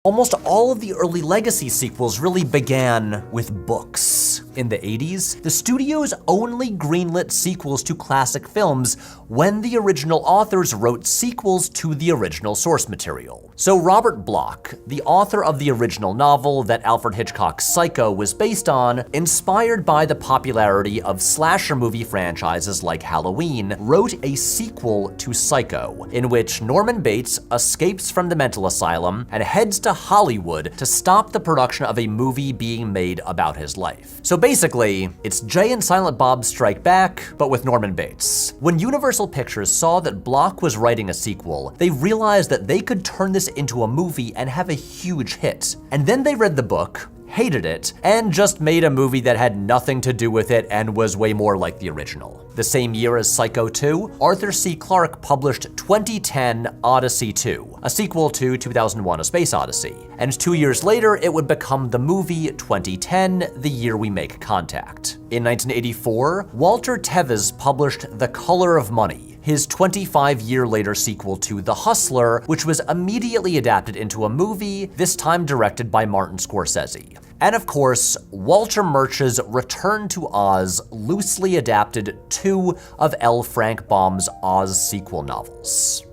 Almost all of the early Legacy sequels really began with books. In the 80s, the studios only greenlit sequels to classic films when the original authors wrote sequels to the original source material. So Robert Bloch, the author of the original novel that Alfred Hitchcock's Psycho was based on, inspired by the popularity of slasher movie franchises like Halloween, wrote a sequel to Psycho, in which Norman Bates escapes from the mental asylum and heads to Hollywood to stop the production of a movie being made about his life. So basically, it's Jay and Silent Bob Strike Back, but with Norman Bates. When Universal Pictures saw that Bloch was writing a sequel, they realized that they could turn this into a movie and have a huge hit. And then they read the book, hated it, and just made a movie that had nothing to do with it and was way more like the original. The same year as Psycho 2, Arthur C. Clarke published 2010 Odyssey 2, a sequel to 2001: A Space Odyssey. And 2 years later, it would become the movie 2010, The Year We Make Contact. In 1984, Walter Tevis published The Color of Money, his 25-year-later sequel to The Hustler, which was immediately adapted into a movie, this time directed by Martin Scorsese. And of course, Walter Murch's Return to Oz loosely adapted two of L. Frank Baum's Oz sequel novels.